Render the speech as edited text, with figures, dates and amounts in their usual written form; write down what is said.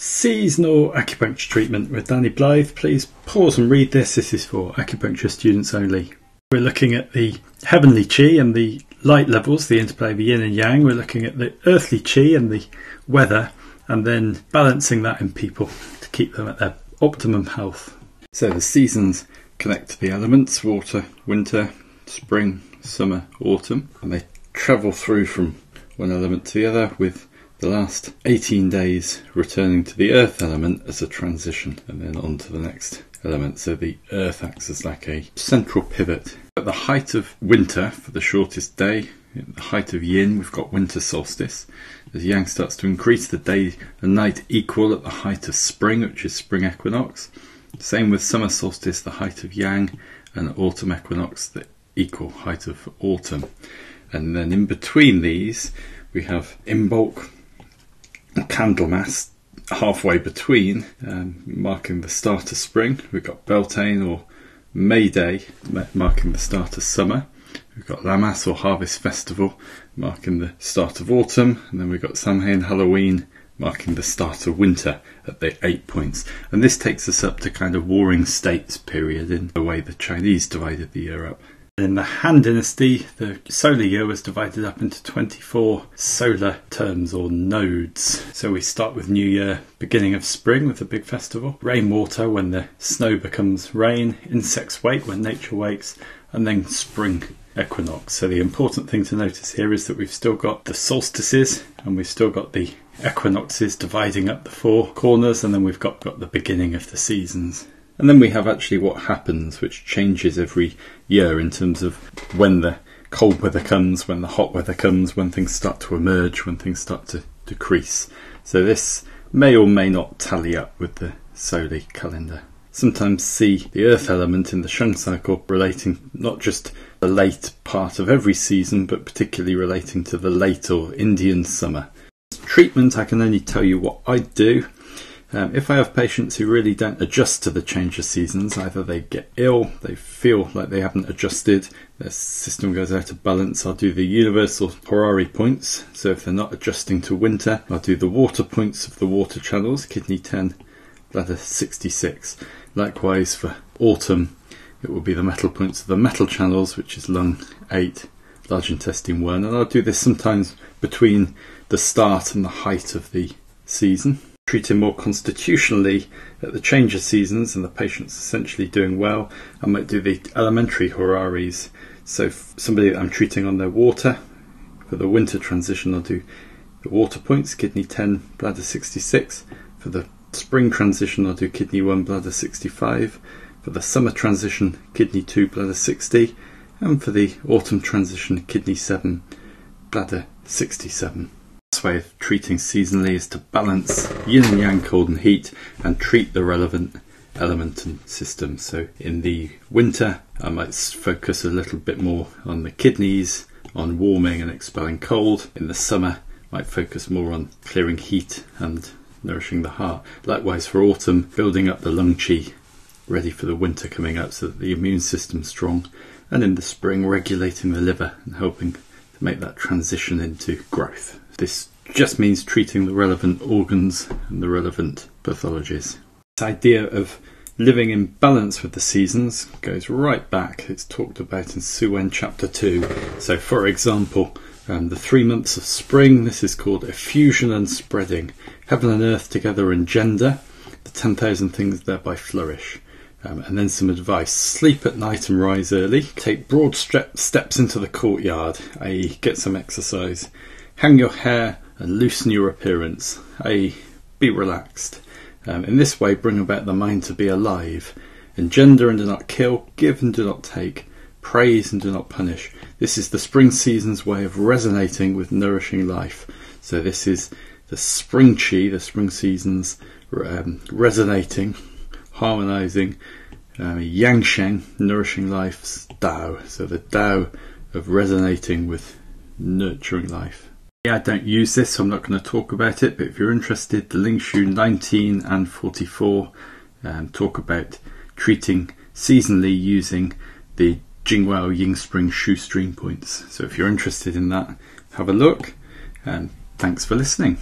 Seasonal acupuncture treatment with Danny Blyth. Please pause and read this. This is for acupuncture students only. We're looking at the heavenly chi and the light levels, the interplay of yin and yang. We're looking at the earthly chi and the weather, and then balancing that in people to keep them at their optimum health. So the seasons connect to the elements: water, winter, spring, summer, autumn, and they travel through from one element to the other, with the last 18 days returning to the earth element as a transition, and then on to the next element. So the earth acts as like a central pivot. At the height of winter, for the shortest day, at the height of yin, we've got winter solstice. As yang starts to increase, the day and night equal at the height of spring, which is spring equinox. Same with summer solstice, the height of yang, and autumn equinox, the equal height of autumn. And then in between these, we have Imbolc, Candlemas, halfway between, marking the start of spring. We've got Beltane or May Day, marking the start of summer. We've got Lammas or Harvest Festival, marking the start of autumn. And then we've got Samhain, Halloween, marking the start of winter at the 8 points. And this takes us up to kind of Warring States period in the way the Chinese divided the year up. In the Han Dynasty, the solar year was divided up into 24 solar terms or nodes. So we start with New Year, beginning of spring with the big festival, rainwater when the snow becomes rain, insects wake when nature wakes, and then spring equinox. So the important thing to notice here is that we've still got the solstices and we've still got the equinoxes dividing up the four corners, and then we've got the beginning of the seasons. And then we have actually what happens, which changes every year in terms of when the cold weather comes, when the hot weather comes, when things start to emerge, when things start to decrease. So this may or may not tally up with the solar calendar. Sometimes see the earth element in the Shun cycle relating not just the late part of every season, but particularly relating to the late or Indian summer. Treatment, I can only tell you what I do. If I have patients who really don't adjust to the change of seasons, either they get ill, they feel like they haven't adjusted, their system goes out of balance, I'll do the universal horary points. So if they're not adjusting to winter, I'll do the water points of the water channels, kidney 10, bladder 66. Likewise for autumn, it will be the metal points of the metal channels, which is lung 8, large intestine 1. And I'll do this sometimes between the start and the height of the season. Treating more constitutionally at the change of seasons and the patient's essentially doing well, I might do the elementary horaries. So if somebody that I'm treating on their water, for the winter transition I'll do the water points, kidney 10, bladder 66. For the spring transition I'll do kidney 1, bladder 65. For the summer transition, kidney 2, bladder 60. And for the autumn transition, kidney 7, bladder 67. Way of treating seasonally is to balance yin and yang, cold and heat, and treat the relevant element and system. So in the winter I might focus a little bit more on the kidneys, on warming and expelling cold. In the summer I might focus more on clearing heat and nourishing the heart. Likewise for autumn, building up the lung chi, ready for the winter coming up so that the immune system's strong. And in the spring, regulating the liver and helping to make that transition into growth. This just means treating the relevant organs and the relevant pathologies. This idea of living in balance with the seasons goes right back. It's talked about in Suen chapter 2. So for example, the 3 months of spring, this is called effusion and spreading. Heaven and earth together engender, the 10,000 things thereby flourish. And then some advice: sleep at night and rise early. Take broad steps into the courtyard, i.e. get some exercise. Hang your hair and loosen your appearance, i.e. be relaxed. In this way, bring about the mind to be alive. Engender and do not kill, give and do not take, praise and do not punish. This is the spring season's way of resonating with nourishing life. So this is the spring chi, the spring seasons resonating, harmonizing, yang shen, nourishing life's Tao. So the Tao of resonating with nurturing life. I don't use this, so I'm not going to talk about it, but if you're interested, the Ling Shu 19 and 44 talk about treating seasonally using the Jingwao Ying Spring shoestring points. So if you're interested in that, have a look, and thanks for listening.